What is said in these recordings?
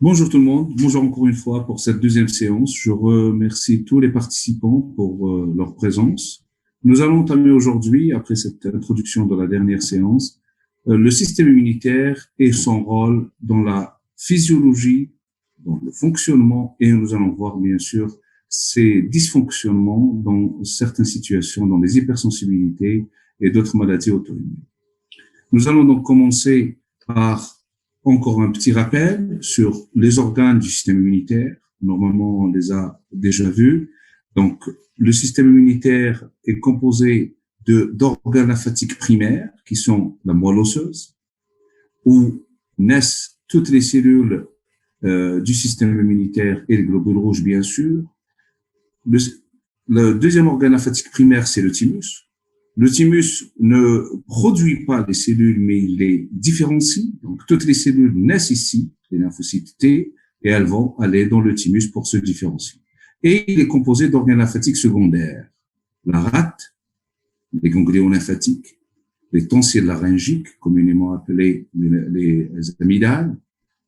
Bonjour tout le monde, bonjour encore une fois pour cette deuxième séance. Je remercie tous les participants pour leur présence. Nous allons entamer aujourd'hui, après cette introduction de la dernière séance, le système immunitaire et son rôle dans la physiologie, dans le fonctionnement, et nous allons voir bien sûr ces dysfonctionnements dans certaines situations, dans les hypersensibilités et d'autres maladies auto-immunes. Nous allons donc commencer par encore un petit rappel sur les organes du système immunitaire. Normalement, on les a déjà vus. Donc, le système immunitaire est composé d'organes lymphatiques primaires, qui sont la moelle osseuse, où naissent toutes les cellules du système immunitaire et les globules rouges, bien sûr. Le deuxième organe lymphatique primaire, c'est le thymus. Le thymus ne produit pas les cellules, mais il les différencie. Donc, toutes les cellules naissent ici, les lymphocytes T, et elles vont aller dans le thymus pour se différencier. Et il est composé d'organes lymphatiques secondaires. La rate, les ganglions lymphatiques, les tonsilles laryngiques, communément appelées les amygdales,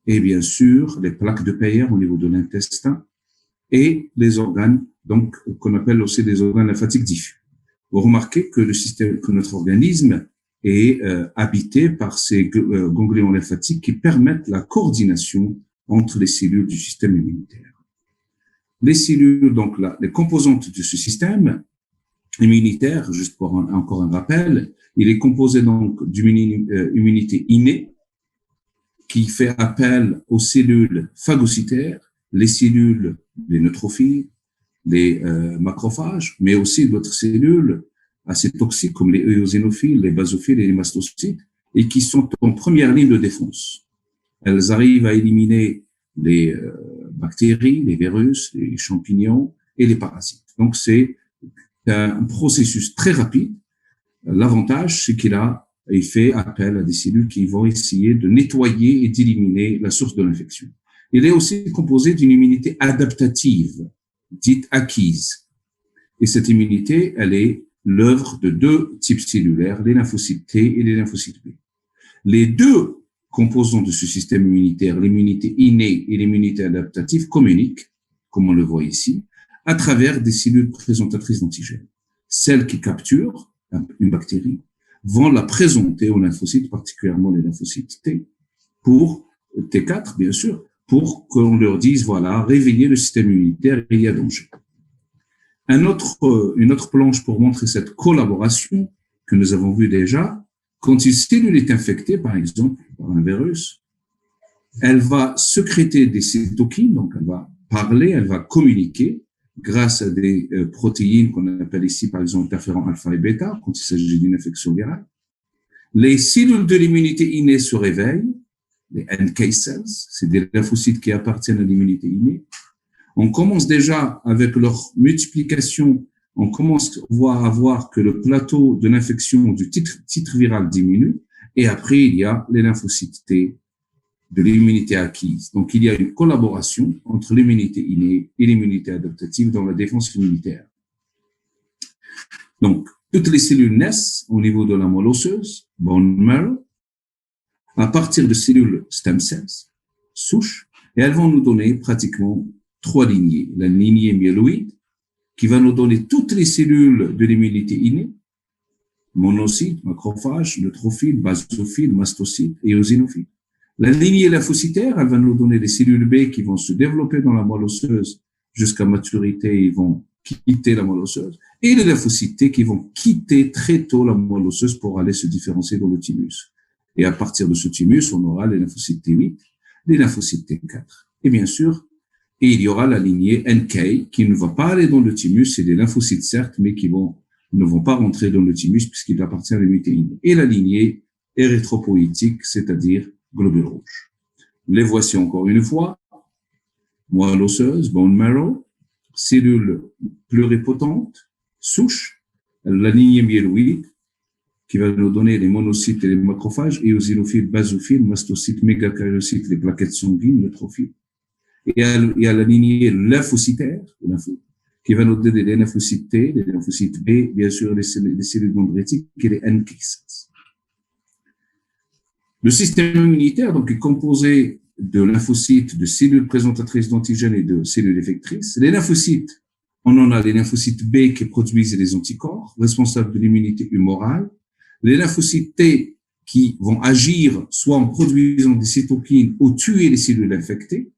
et bien sûr, les plaques de Peyer au niveau de l'intestin, et les organes, donc, qu'on appelle aussi des organes lymphatiques diffus. Vous remarquez que que notre organisme est habité par ces ganglions lymphatiques qui permettent la coordination entre les cellules du système immunitaire. Les cellules, donc les composantes de ce système immunitaire, juste pour encore un rappel, il est composé donc d'une immunité innée qui fait appel aux cellules phagocytaires, les cellules des neutrophiles, les macrophages, mais aussi d'autres cellules assez toxiques comme les eosinophiles, les basophiles et les mastocytes, et qui sont en première ligne de défense. Elles arrivent à éliminer les bactéries, les virus, les champignons et les parasites. Donc c'est un processus très rapide. L'avantage, c'est il fait appel à des cellules qui vont essayer de nettoyer et d'éliminer la source de l'infection. Il est aussi composé d'une immunité adaptative, dite acquise. Et cette immunité, elle est l'œuvre de deux types cellulaires, les lymphocytes T et les lymphocytes B. Les deux composants de ce système immunitaire, l'immunité innée et l'immunité adaptative, communiquent, comme on le voit ici, à travers des cellules présentatrices d'antigènes. Celles qui capturent une bactérie vont la présenter aux lymphocytes, particulièrement les lymphocytes T, pour T4, bien sûr, pour qu'on leur dise, voilà, réveillez le système immunitaire, il y a danger. Une autre planche pour montrer cette collaboration que nous avons vue déjà, quand une cellule est infectée, par exemple, par un virus, elle va sécréter des cytokines, donc elle va parler, elle va communiquer grâce à des protéines qu'on appelle ici, par exemple, interférons alpha et bêta, quand il s'agit d'une infection virale. Les cellules de l'immunité innée se réveillent, les NK cells, c'est des lymphocytes qui appartiennent à l'immunité innée. On commence déjà avec leur multiplication, on commence à voir que le plateau de l'infection du titre viral diminue, et après il y a les lymphocytes T de l'immunité acquise. Donc il y a une collaboration entre l'immunité innée et l'immunité adaptative dans la défense immunitaire. Donc toutes les cellules naissent au niveau de la moelle osseuse, bone marrow, à partir de cellules stem cells, souches, et elles vont nous donner pratiquement trois lignées. La lignée myéloïde, qui va nous donner toutes les cellules de l'immunité innée, monocytes, macrophages, neutrophiles, basophiles, mastocytes et eosinophiles. La lignée lymphocytaire, elle va nous donner les cellules B qui vont se développer dans la moelle osseuse jusqu'à maturité, ils vont quitter la moelle osseuse, et les lymphocytes T qui vont quitter très tôt la moelle osseuse pour aller se différencier dans le thymus. Et à partir de ce thymus, on aura les lymphocytes T8, les lymphocytes T4. Et bien sûr, il y aura la lignée NK qui ne va pas aller dans le thymus, c'est des lymphocytes certes, mais qui ne vont pas rentrer dans le thymus puisqu'il appartient à l'immunité innée. Et la lignée érythropoïétique, c'est-à-dire globules rouges. Les voici encore une fois. Moelle osseuse, bone marrow, cellules pluripotentes, souches, la lignée myéloïde, qui va nous donner les monocytes et les macrophages, eosinophiles, basophiles, mastocytes, mégakaryocytes, les plaquettes sanguines, neutrophiles. Et il y a la lignée lymphocytaire, qui va nous donner les lymphocytes T, les lymphocytes B, bien sûr les cellules dendritiques et les NK cells. Le système immunitaire donc, est composé de lymphocytes, de cellules présentatrices d'antigènes et de cellules effectrices. Les lymphocytes, on en a les lymphocytes B qui produisent les anticorps, responsables de l'immunité humorale. Les lymphocytes T qui vont agir soit en produisant des cytokines ou tuer les cellules infectées.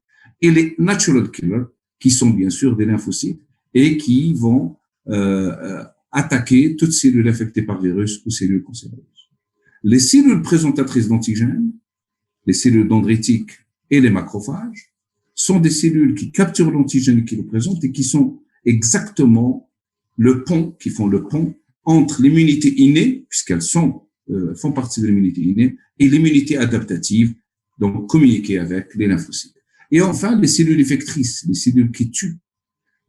Et les natural killers, qui sont bien sûr des lymphocytes et qui vont attaquer toutes cellules infectées par virus ou cellules cancéreuses. Les cellules présentatrices d'antigènes, les cellules dendritiques et les macrophages, sont des cellules qui capturent l'antigène qui le présentent et qui sont exactement qui font le pont entre l'immunité innée, puisqu'elles font partie de l'immunité innée, et l'immunité adaptative, donc communiquer avec les lymphocytes. Et enfin, les cellules effectrices, les cellules qui tuent,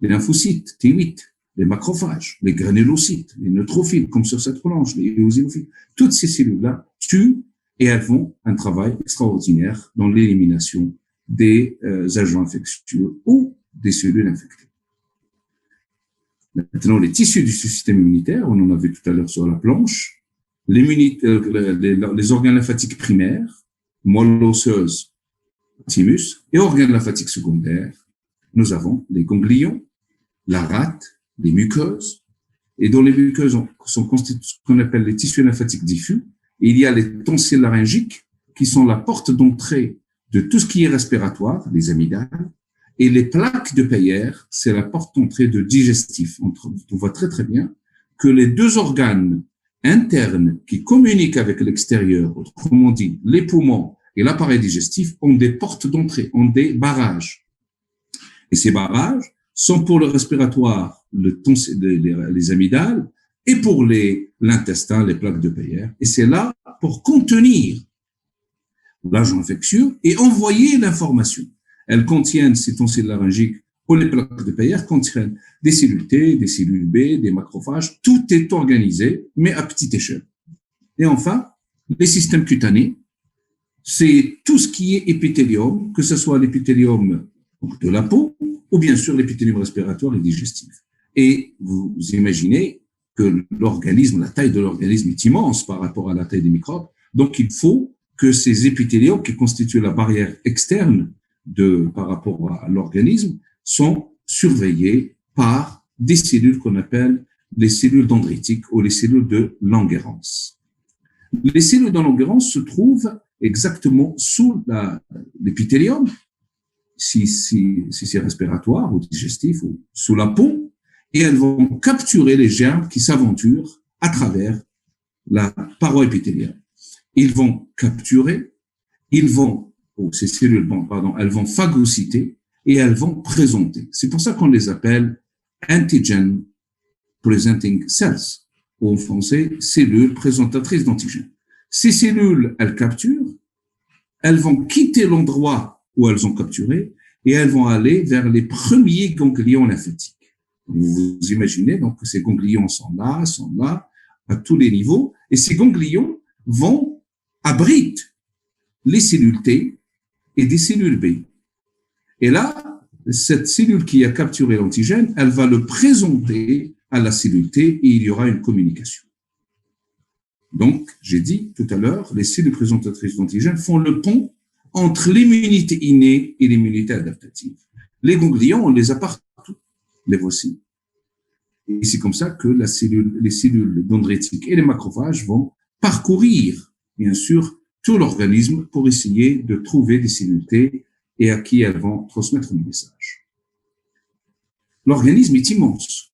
les lymphocytes, T8, les macrophages, les granulocytes, les neutrophiles, comme sur cette planche, les éosinophiles, toutes ces cellules-là tuent et elles font un travail extraordinaire dans l'élimination des agents infectieux ou des cellules infectées. Maintenant, les tissus du système immunitaire, on en a vu tout à l'heure sur la planche, les organes lymphatiques primaires, moelle osseuse, thymus, et organes lymphatiques secondaires, nous avons les ganglions, la rate, les muqueuses, et dans les muqueuses sont constitués ce qu'on appelle les tissus lymphatiques diffus, et il y a les tonsilles laryngiques, qui sont la porte d'entrée de tout ce qui est respiratoire, les amygdales, et les plaques de Peyer, c'est la porte d'entrée de digestif. On voit très très bien que les deux organes internes qui communiquent avec l'extérieur, autrement dit les poumons et l'appareil digestif, ont des portes d'entrée, ont des barrages. Et ces barrages sont pour le respiratoire, les amygdales, et pour l'intestin, les plaques de Peyer. Et c'est là pour contenir l'agent infectieux et envoyer l'information. Elles contiennent, ces tonsilles laryngiques ou les plaques de Peyer, contiennent des cellules T, des cellules B, des macrophages. Tout est organisé, mais à petite échelle. Et enfin, les systèmes cutanés, c'est tout ce qui est épithélium, que ce soit l'épithélium de la peau ou bien sûr l'épithélium respiratoire et digestif. Et vous imaginez que l'organisme, la taille de l'organisme est immense par rapport à la taille des microbes. Donc, il faut que ces épithéliums qui constituent la barrière externe par rapport à l'organisme sont surveillés par des cellules qu'on appelle les cellules dendritiques ou les cellules de Langerhans. Les cellules de Langerhans se trouvent exactement sous l'épithélium, si c'est respiratoire ou digestif, ou sous la peau, et elles vont capturer les germes qui s'aventurent à travers la paroi épithéliale. Ils vont capturer, ces cellules, elles vont phagocyter et elles vont présenter. C'est pour ça qu'on les appelle antigen presenting cells, ou en français, cellules présentatrices d'antigènes. Ces cellules, elles capturent, elles vont quitter l'endroit où elles ont capturé et elles vont aller vers les premiers ganglions lymphatiques. Vous imaginez donc que ces ganglions sont là, à tous les niveaux, et ces ganglions abritent les cellules T et des cellules B. Et là, cette cellule qui a capturé l'antigène, elle va le présenter à la cellule T et il y aura une communication. Donc, j'ai dit tout à l'heure, les cellules présentatrices d'antigènes font le pont entre l'immunité innée et l'immunité adaptative. Les ganglions, on les a partout, les voici. Et c'est comme ça que les cellules dendritiques et les macrophages vont parcourir, bien sûr, tout l'organisme pour essayer de trouver des cellules T et à qui elles vont transmettre le message. L'organisme est immense.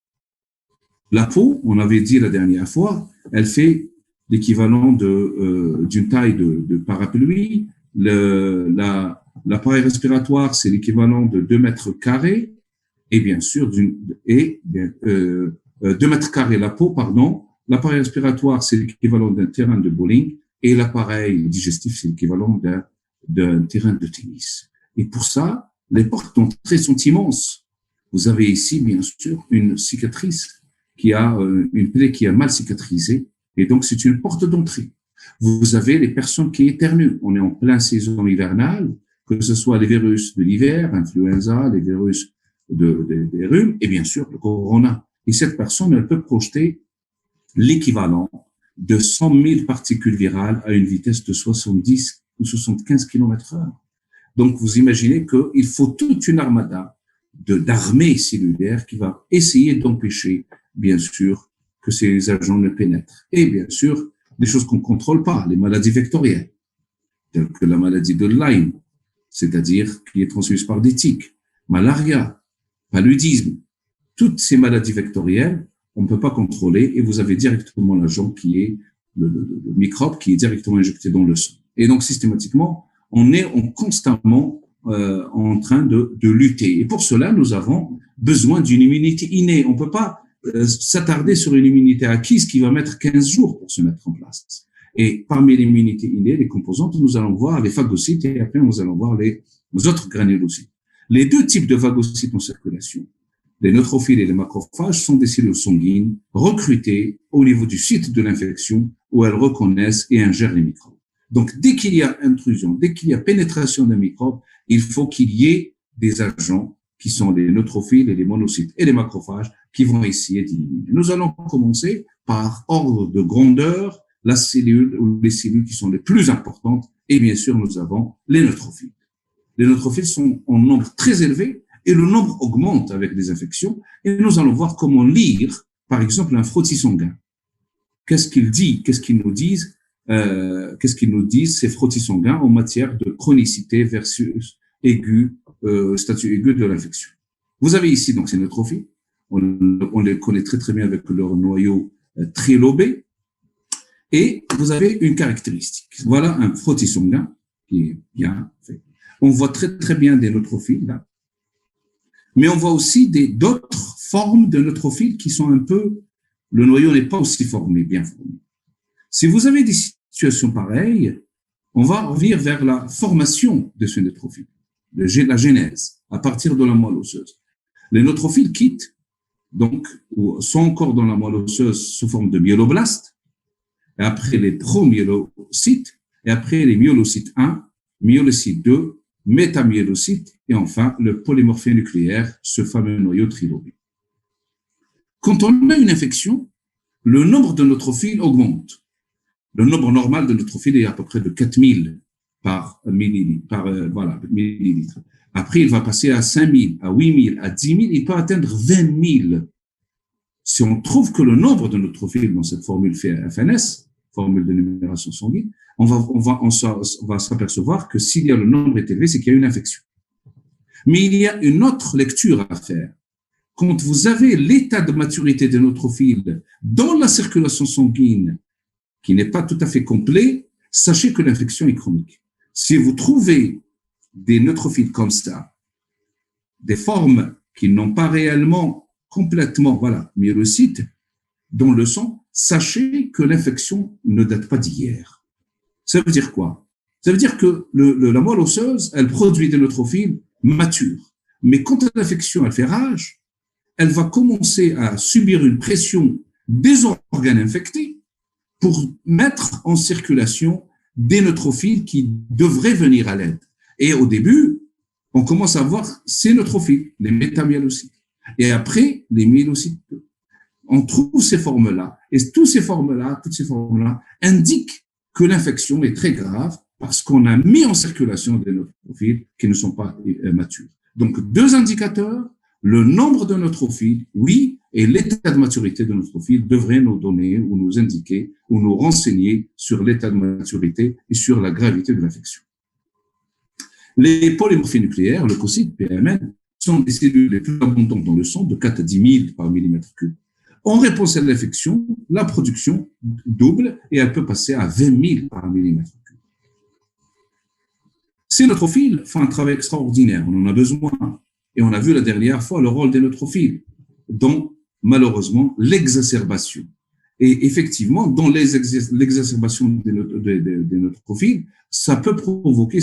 La peau, on avait dit la dernière fois, elle fait l'équivalent d'une taille de parapluie. L'appareil respiratoire, c'est l'équivalent de 2 mètres carrés, et bien sûr, 2 mètres carrés la peau, pardon. L'appareil respiratoire, c'est l'équivalent d'un terrain de bowling, et l'appareil digestif, c'est l'équivalent d'un terrain de tennis. Et pour ça, les portes d'entrée sont immenses. Vous avez ici, bien sûr, une cicatrice une plaie qui a mal cicatrisé, et donc c'est une porte d'entrée. Vous avez les personnes qui éternuent. On est en pleine saison hivernale, que ce soit les virus de l'hiver, influenza, les virus des rhumes, et bien sûr le corona. Et cette personne, elle peut projeter l'équivalent de 100 000 particules virales à une vitesse de 70 ou 75 km/h. Donc, vous imaginez qu'il faut toute une armada d'armées cellulaires qui va essayer d'empêcher, bien sûr, que ces agents ne pénètrent. Et bien sûr, des choses qu'on ne contrôle pas, les maladies vectorielles, telles que la maladie de Lyme, c'est-à-dire qui est transmise par des tiques, malaria, paludisme, toutes ces maladies vectorielles, on ne peut pas contrôler et vous avez directement l'agent qui est le microbe qui est directement injecté dans le sang. Et donc, systématiquement, on est constamment en train de lutter. Et pour cela, nous avons besoin d'une immunité innée. On ne peut pas s'attarder sur une immunité acquise qui va mettre 15 jours pour se mettre en place. Et parmi l'immunité innée, les composantes, nous allons voir les phagocytes et après, nous allons voir les autres granulocytes. Les deux types de phagocytes en circulation, les neutrophiles et les macrophages, sont des cellules sanguines recrutées au niveau du site de l'infection où elles reconnaissent et ingèrent les microbes. Donc, dès qu'il y a intrusion, dès qu'il y a pénétration d'un microbe, il faut qu'il y ait des agents qui sont les neutrophiles et les monocytes et les macrophages qui vont essayer d'éliminer. Nous allons commencer par ordre de grandeur, la cellule ou les cellules qui sont les plus importantes. Et bien sûr, nous avons les neutrophiles. Les neutrophiles sont en nombre très élevé et le nombre augmente avec des infections. Et nous allons voir comment lire, par exemple, un frottis sanguin. Qu'est-ce qu'il dit? Qu'est-ce qu'ils nous disent? Qu'est-ce qu'ils nous disent, ces frottis sanguins, en matière de chronicité versus statut aigu de l'infection. Vous avez ici donc ces neutrophiles. On les connaît très très bien avec leur noyau trilobé. Et vous avez une caractéristique. Voilà un frottis sanguin qui est bien fait. On voit très très bien des neutrophiles là. Mais on voit aussi d'autres formes de neutrophiles qui sont un peu, le noyau n'est pas aussi formé, bien formé. Si vous avez des situations pareilles, on va revenir vers la formation de ce neutrophile, la genèse, à partir de la moelle osseuse. Les neutrophiles quittent, donc, ou sont encore dans la moelle osseuse sous forme de myéloblastes, et après les promyélocytes, et après les myélocytes 1, myélocytes 2, métamyélocytes, et enfin le polymorphie nucléaire, ce fameux noyau trilobé. Quand on a une infection, le nombre de neutrophiles augmente. Le nombre normal de neutrophiles est à peu près de 4000 par millilitre, millilitre. Après, il va passer à 5000, à 8000, à 10 000, il peut atteindre 20 000. Si on trouve que le nombre de neutrophiles dans cette formule FNS, formule de numération sanguine, on va s'apercevoir que s'il y a le nombre est élevé, c'est qu'il y a une infection. Mais il y a une autre lecture à faire. Quand vous avez l'état de maturité des neutrophiles dans la circulation sanguine, qui n'est pas tout à fait complet, sachez que l'infection est chronique. Si vous trouvez des neutrophiles comme ça, des formes qui n'ont pas réellement complètement, myélocytes dans le sang, sachez que l'infection ne date pas d'hier. Ça veut dire quoi? Ça veut dire que la moelle osseuse, elle produit des neutrophiles matures. Mais quand l'infection, elle fait rage, elle va commencer à subir une pression des organes infectés pour mettre en circulation des neutrophiles qui devraient venir à l'aide. Et au début, on commence à voir ces neutrophiles, les métamyélocytes. Et après, les myélocytes. On trouve ces formes-là. Et toutes ces formes-là indiquent que l'infection est très grave parce qu'on a mis en circulation des neutrophiles qui ne sont pas matures. Donc, deux indicateurs, le nombre de neutrophiles, oui, et l'état de maturité de neutrophiles devraient nous donner ou nous indiquer ou nous renseigner sur l'état de maturité et sur la gravité de l'infection. Les polymorphies nucléaires, leucocytes, PMN, sont des cellules les plus abondantes dans le sang, de 4 à 10 000 par millimètre cube. En réponse à l'infection, la production double et elle peut passer à 20 000 par millimètre cube. Ces neutrophiles font un travail extraordinaire, on en a besoin. Et on a vu la dernière fois le rôle des neutrophiles, dont malheureusement l'exacerbation. Et effectivement, dans l'exacerbation des neutrophiles, ça peut provoquer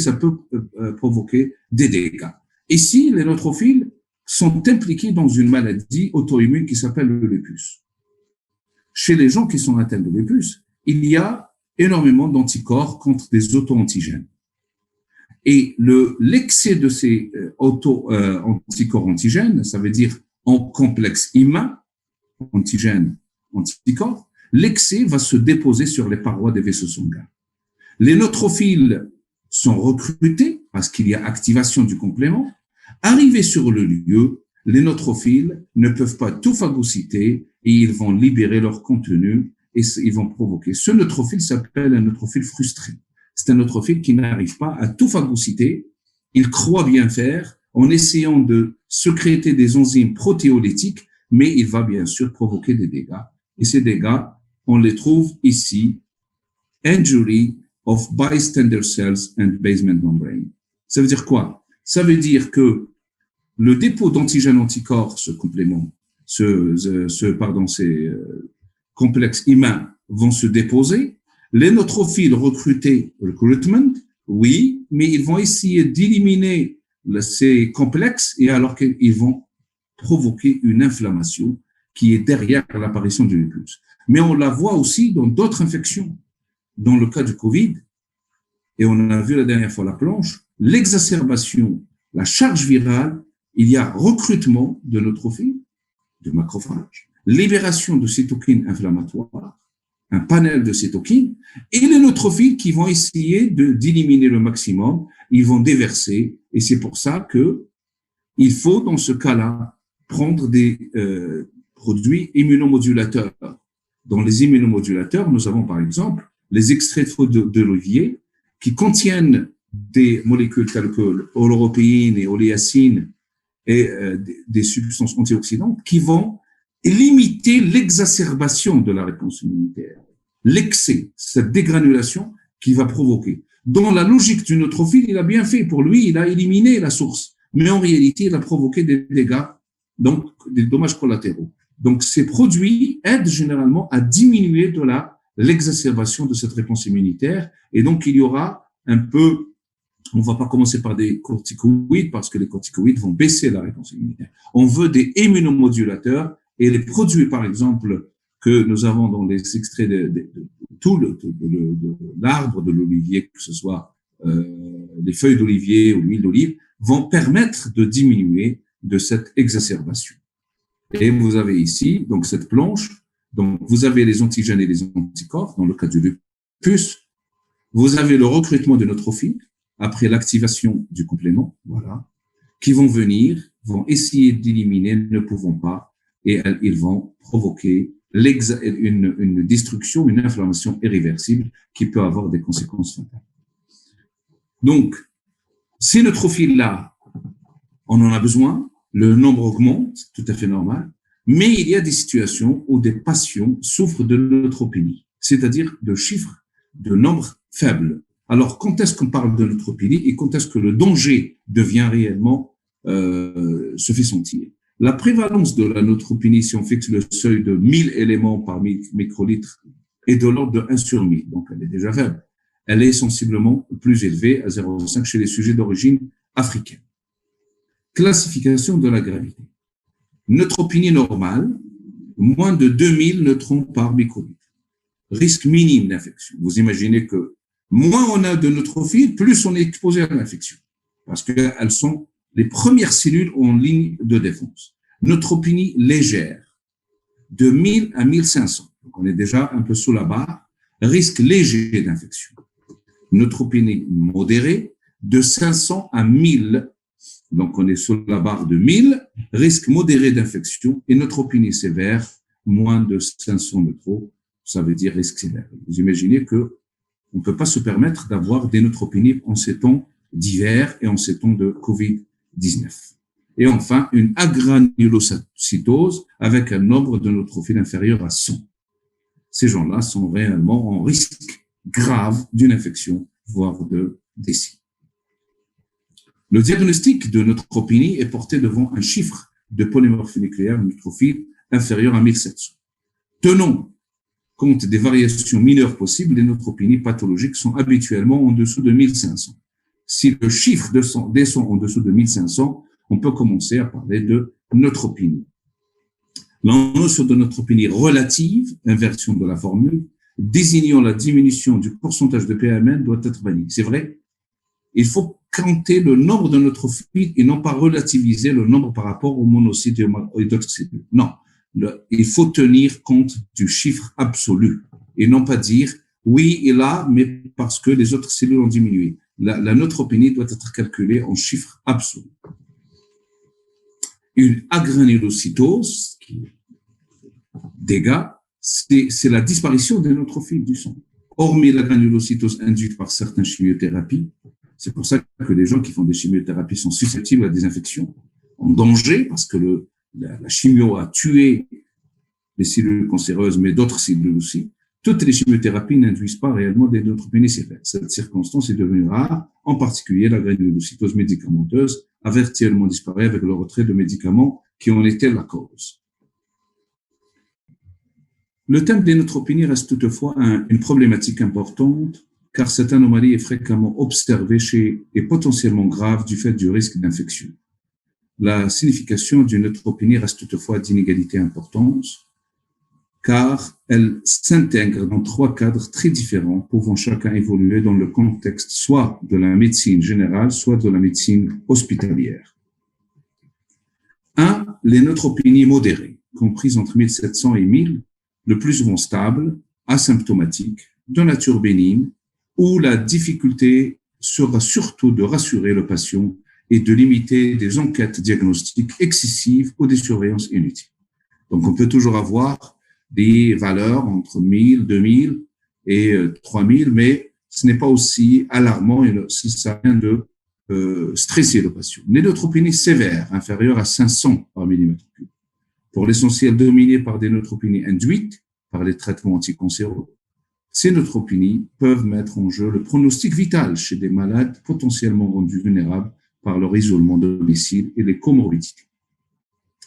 des dégâts. Ici, les neutrophiles sont impliqués dans une maladie auto-immune qui s'appelle le lupus. Chez les gens qui sont atteints de lupus, il y a énormément d'anticorps contre des auto-antigènes. Et l'excès de ces anticorps antigènes, ça veut dire en complexe humain, antigène, anticorps, l'excès va se déposer sur les parois des vaisseaux sanguins. Les neutrophiles sont recrutés parce qu'il y a activation du complément. Arrivés sur le lieu, les neutrophiles ne peuvent pas tout phagocyter et ils vont libérer leur contenu et ils vont provoquer. Ce neutrophile s'appelle un neutrophile frustré. C'est un neutrophile qui n'arrive pas à tout phagocyter. Il croit bien faire en essayant de sécréter des enzymes protéolytiques, mais il va bien sûr provoquer des dégâts. Et ces dégâts, on les trouve ici. Injury of bystander cells and basement membrane. Ça veut dire quoi? Ça veut dire que le dépôt d'antigènes-anticorps, ce complément, ces complexes humains vont se déposer. Les neutrophiles recrutés, recruitment, oui, mais ils vont essayer d'éliminer ces complexes et alors qu'ils vont provoquer une inflammation qui est derrière l'apparition du lupus. Mais on la voit aussi dans d'autres infections. Dans le cas du Covid, et on a vu la dernière fois la planche, l'exacerbation, la charge virale, il y a recrutement de neutrophiles, de macrophages, libération de cytokines inflammatoires, un panel de cytokines, et les neutrophiles qui vont essayer d'éliminer le maximum, ils vont déverser, et c'est pour ça que il faut, dans ce cas-là, prendre des produits immunomodulateurs. Dans les immunomodulateurs, nous avons par exemple les extraits d'olivier qui contiennent des molécules telles que l'européine et oléacine et des substances antioxydantes qui vont limiter l'exacerbation de la réponse immunitaire, l'excès, cette dégranulation qui va provoquer. Dans la logique du neutrophile, il a bien fait. Pour lui, il a éliminé la source. Mais en réalité, il a provoqué des dégâts, donc des dommages collatéraux. Donc, ces produits aident généralement à diminuer l'exacerbation de cette réponse immunitaire. Et donc, il y aura un peu, on ne va pas commencer par des corticoïdes parce que les corticoïdes vont baisser la réponse immunitaire. On veut des immunomodulateurs et les produits, par exemple, que nous avons dans les extraits de l'arbre de l'olivier, que ce soit les feuilles d'olivier ou l'huile d'olive, vont permettre de diminuer de cette exacerbation. Et vous avez ici, donc, cette planche. Donc, vous avez les antigènes et les anticorps, dans le cas du lupus. Vous avez le recrutement de neutrophile après l'activation du complément, voilà, qui vont venir, vont essayer d'éliminer, ne pouvant pas, et ils vont provoquer une destruction, une inflammation irréversible qui peut avoir des conséquences fatales. Donc, ces neutrophiles-là, on en a besoin, le nombre augmente, tout à fait normal, mais il y a des situations où des patients souffrent de neutropénie, c'est-à-dire de chiffres de nombres faibles. Alors, quand est-ce qu'on parle de neutropénie et quand est-ce que le danger devient réellement, se fait sentir? La prévalence de la neutropénie, si on fixe le seuil de 1000 éléments par microlitre, est de l'ordre de 1 sur 1000, donc elle est déjà faible. Elle est sensiblement plus élevée à 0,5 chez les sujets d'origine africaine. Classification de la gravité. Neutropénie normale, moins de 2000 neutrons par microlitre. Risque minime d'infection. Vous imaginez que moins on a de neutrophiles, plus on est exposé à l'infection. Parce qu'elles sont les premières cellules en ligne de défense. Neutropénie légère, de 1000 à 1500. Donc on est déjà un peu sous la barre. Risque léger d'infection. Neutropénie modérée, de 500 à 1000. Donc, on est sous la barre de 1000, risque modéré d'infection, et neutropénie sévère, moins de 500 neutrons, ça veut dire risque sévère. Vous imaginez que on ne peut pas se permettre d'avoir des neutropénies en ces temps d'hiver et en ces temps de Covid-19. Et enfin, une agranulocytose avec un nombre de neutrophiles inférieur à 100. Ces gens-là sont réellement en risque grave d'une infection, voire de décès. Le diagnostic de neutropénie est porté devant un chiffre de polymorphie nucléaire neutrophile inférieur à 1700. Tenons compte des variations mineures possibles, les neutropénies pathologiques sont habituellement en dessous de 1500. Si le chiffre descend en dessous de 1500, on peut commencer à parler de neutropénie. La notion de neutropénie relative, inversion de la formule, désignant la diminution du pourcentage de PMN doit être bannie. C'est vrai? Il faut compter le nombre de neutrophiles et non pas relativiser le nombre par rapport aux monocytes et d'autres cellules. Non, il faut tenir compte du chiffre absolu et non pas dire oui, il a, mais parce que les autres cellules ont diminué. la neutropénie doit être calculée en chiffres absolus. Une agranulocytose, qui est dégâts, c'est la disparition des neutrophiles du sang. Hormis la granulocytose induite par certaines chimiothérapies, c'est pour ça que les gens qui font des chimiothérapies sont susceptibles à des infections, en danger, parce que la chimio a tué les cellules cancéreuses, mais d'autres cellules aussi. Toutes les chimiothérapies n'induisent pas réellement des neutropénies sévères. Cette circonstance est devenue rare, en particulier la granulocytose médicamenteuse a virtuellement disparu avec le retrait de médicaments qui en étaient la cause. Le thème des neutropénies reste toutefois une problématique importante, car cette anomalie est fréquemment observée et potentiellement grave du fait du risque d'infection. La signification d'une neutropénie reste toutefois d'inégalité importante, car elle s'intègre dans 3 cadres très différents, pouvant chacun évoluer dans le contexte soit de la médecine générale, soit de la médecine hospitalière. 1. Les neutropénies modérées, comprises entre 1700 et 1000, le plus souvent stables, asymptomatiques, de nature bénigne, où la difficulté sera surtout de rassurer le patient et de limiter des enquêtes diagnostiques excessives ou des surveillances inutiles. Donc, on peut toujours avoir des valeurs entre 1000, 2000 et 3000, mais ce n'est pas aussi alarmant et ça vient de stresser le patient. Les neutropénies sévères, inférieures à 500 par millimètre cube, pour l'essentiel dominées par des neutropénies induites par les traitements anticancéreux. Ces neutropénies peuvent mettre en jeu le pronostic vital chez des malades potentiellement rendus vulnérables par leur isolement domicile et les comorbidités.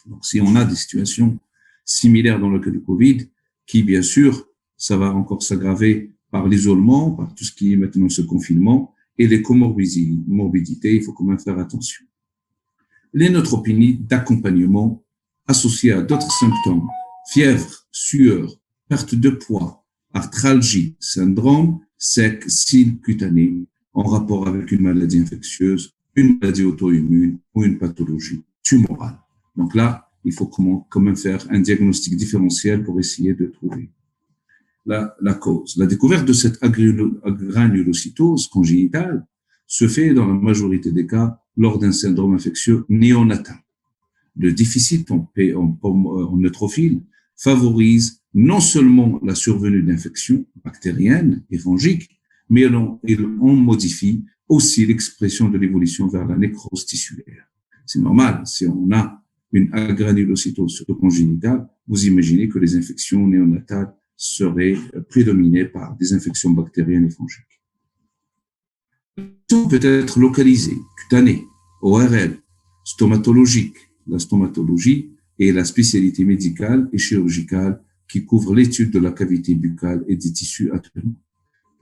Donc, si on a des situations similaires dans le cas du Covid, qui, bien sûr, ça va encore s'aggraver par l'isolement, par tout ce qui est maintenant ce confinement, et les comorbidités, il faut quand même faire attention. Les neutropénies d'accompagnement associées à d'autres symptômes, fièvre, sueur, perte de poids, arthralgie, syndrome sec, cils cutanés, en rapport avec une maladie infectieuse, une maladie auto-immune ou une pathologie tumorale. Donc là, il faut quand même faire un diagnostic différentiel pour essayer de trouver la cause. La découverte de cette granulocytose congénitale se fait dans la majorité des cas lors d'un syndrome infectieux néonatal. Le déficit en neutrophiles favorise non seulement la survenue d'infections bactériennes et fongiques, mais il en modifie aussi l'expression de l'évolution vers la nécrose tissulaire. C'est normal, si on a une agranulocytose surtout congénitale, vous imaginez que les infections néonatales seraient prédominées par des infections bactériennes et fongiques. Peut être localisée, cutanée, ORL, stomatologique. La stomatologie est la spécialité médicale et chirurgicale qui couvre l'étude de la cavité buccale et des tissus attenants.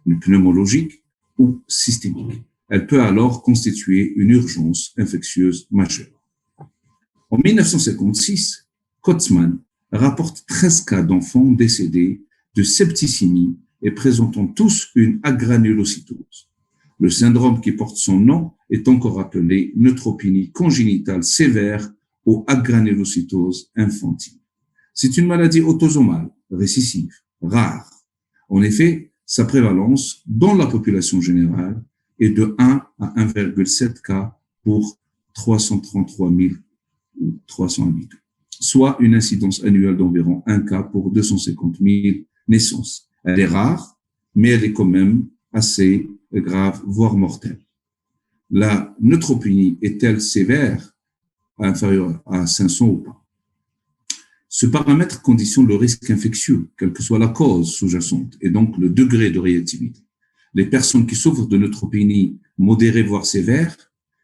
Une pneumologique ou systémique. Elle peut alors constituer une urgence infectieuse majeure. En 1956, Kotzmann rapporte 13 cas d'enfants décédés de septicémie et présentant tous une agranulocytose. Le syndrome qui porte son nom est encore appelé neutropénie congénitale sévère ou agranulocytose infantile. C'est une maladie autosomale, récessive, rare. En effet, sa prévalence dans la population générale est de 1 à 1,7 cas pour 333 300 habitants, soit une incidence annuelle d'environ 1 cas pour 250 000 naissances. Elle est rare, mais elle est quand même assez grave, voire mortelle. La neutropénie est-elle sévère, inférieure à 500 ou pas? Ce paramètre conditionne le risque infectieux, quelle que soit la cause sous-jacente, et donc le degré de réactivité. Les personnes qui souffrent de neutropénie modérée, voire sévère,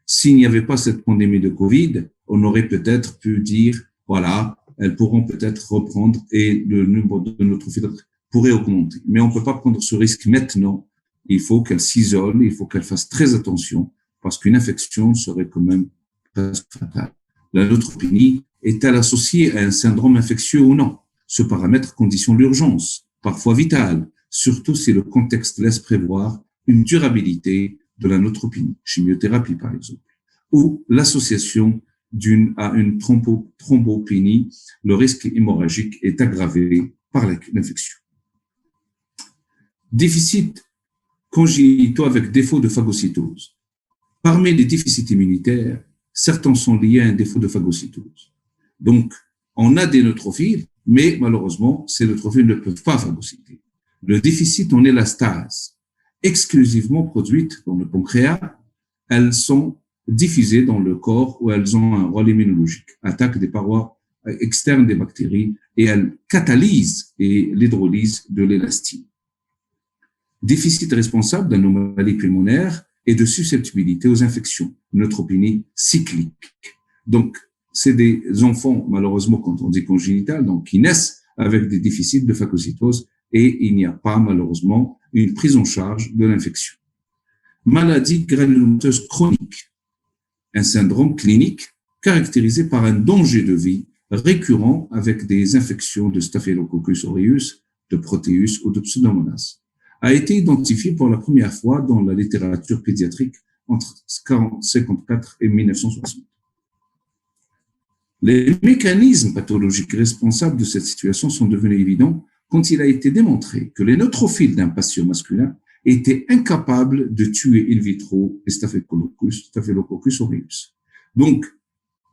s'il n'y avait pas cette pandémie de Covid, on aurait peut-être pu dire, voilà, elles pourront peut-être reprendre et le nombre de neutrophiles pourrait augmenter. Mais on ne peut pas prendre ce risque maintenant. Il faut qu'elles s'isolent, il faut qu'elles fassent très attention, parce qu'une infection serait quand même presque fatale. La neutropénie est-elle associée à un syndrome infectieux ou non? Ce paramètre conditionne l'urgence, parfois vitale, surtout si le contexte laisse prévoir une durabilité de la neutropénie, chimiothérapie par exemple, ou l'association à une thrombopénie, le risque hémorragique est aggravé par l'infection. Déficit congénitaux avec défaut de phagocytose. Parmi les déficits immunitaires, certains sont liés à un défaut de phagocytose. Donc, on a des neutrophiles, mais malheureusement, ces neutrophiles ne peuvent pas phagocyter. Le déficit en élastase, exclusivement produite dans le pancréas, elles sont diffusées dans le corps où elles ont un rôle immunologique, attaquent des parois externes des bactéries et elles catalysent et l'hydrolyse de l'élastine. Déficit responsable d'anomalies pulmonaires et de susceptibilité aux infections, neutropénie cyclique. Donc, c'est des enfants, malheureusement, quand on dit congénital, donc qui naissent avec des déficits de phagocytose et il n'y a pas, malheureusement, une prise en charge de l'infection. Maladie granulomateuse chronique, un syndrome clinique caractérisé par un danger de vie récurrent avec des infections de Staphylococcus aureus, de Proteus ou de Pseudomonas, a été identifié pour la première fois dans la littérature pédiatrique entre 1954 et 1960. Les mécanismes pathologiques responsables de cette situation sont devenus évidents quand il a été démontré que les neutrophiles d'un patient masculin étaient incapables de tuer in vitro les Staphylococcus aureus. Donc,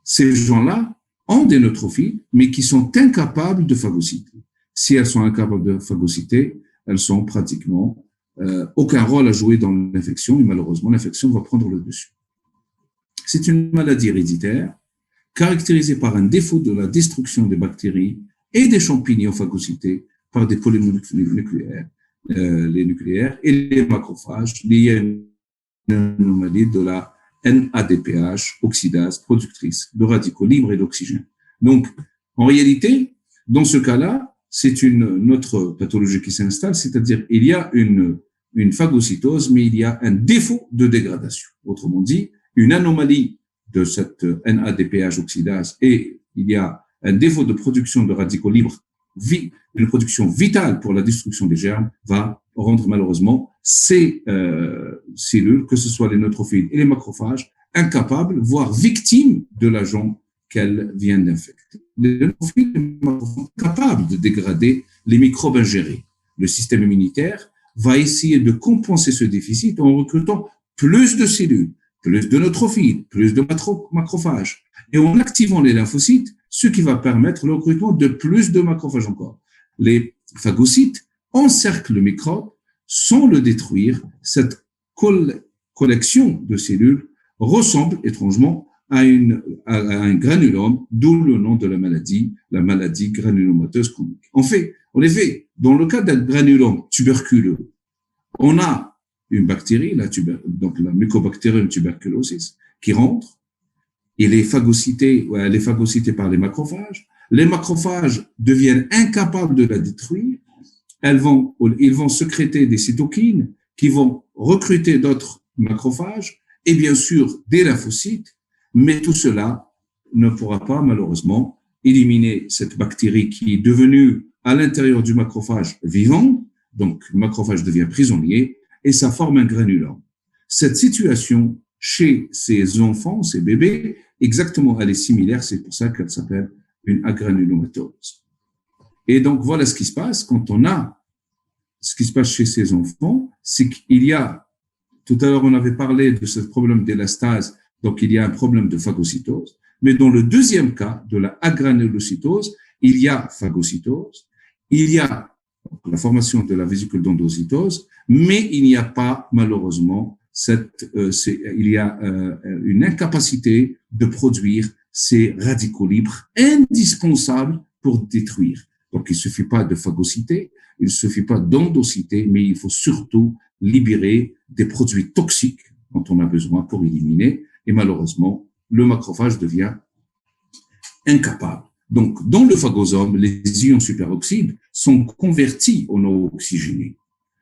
ces gens-là ont des neutrophiles, mais qui sont incapables de phagocyter. Si elles sont incapables de phagocyter, elles sont pratiquement aucun rôle à jouer dans l'infection et malheureusement, l'infection va prendre le dessus. C'est une maladie héréditaire caractérisée par un défaut de la destruction des bactéries et des champignons phagocytés par des polynucléaires, les nucléaires et les macrophages liés à une anomalie de la NADPH, oxydase productrice de radicaux libres et d'oxygène. Donc, en réalité, dans ce cas-là, c'est une autre pathologie qui s'installe, c'est-à-dire il y a une phagocytose, mais il y a un défaut de dégradation. Autrement dit, une anomalie de cette NADPH oxydase et il y a un défaut de production de radicaux libres, une production vitale pour la destruction des germes, va rendre malheureusement ces cellules, que ce soit les neutrophiles et les macrophages, incapables, voire victimes de l'agent qu'elles viennent d'infecter. Les neutrophiles sont capables de dégrader les microbes ingérés. Le système immunitaire va essayer de compenser ce déficit en recrutant plus de cellules, plus de neutrophiles, plus de macrophages, et en activant les lymphocytes, ce qui va permettre le recrutement de plus de macrophages encore. Les phagocytes encerclent le microbe sans le détruire. Cette collection de cellules ressemble étrangement à un granulome, d'où le nom de la maladie granulomateuse chronique. En effet, dans le cas d'un granulome tuberculeux, on a une bactérie, donc la Mycobacterium tuberculosis, qui rentre, elle est phagocytée par les macrophages. Les macrophages deviennent incapables de la détruire. Ils vont sécréter des cytokines qui vont recruter d'autres macrophages et bien sûr des lymphocytes, mais tout cela ne pourra pas malheureusement éliminer cette bactérie qui est devenue à l'intérieur du macrophage vivant, donc le macrophage devient prisonnier et ça forme un granulome. Cette situation chez ces enfants, ces bébés, exactement, elle est similaire, c'est pour ça qu'elle s'appelle une agranulomatose. Et donc, voilà ce qui se passe quand on a ce qui se passe chez ces enfants, c'est qu'il y a, tout à l'heure on avait parlé de ce problème d'élastase, donc il y a un problème de phagocytose, mais dans le deuxième cas de la agranulocytose, il y a phagocytose, il y a la formation de la vésicule d'endocytose, mais il n'y a pas malheureusement il y a une incapacité de produire ces radicaux libres indispensables pour détruire. Donc, il ne suffit pas de phagocyter, il ne suffit pas d'endocyter, mais il faut surtout libérer des produits toxiques dont on a besoin pour éliminer. Et malheureusement, le macrophage devient incapable. Donc, dans le phagosome, les ions superoxydes sont convertis en eau oxygénée.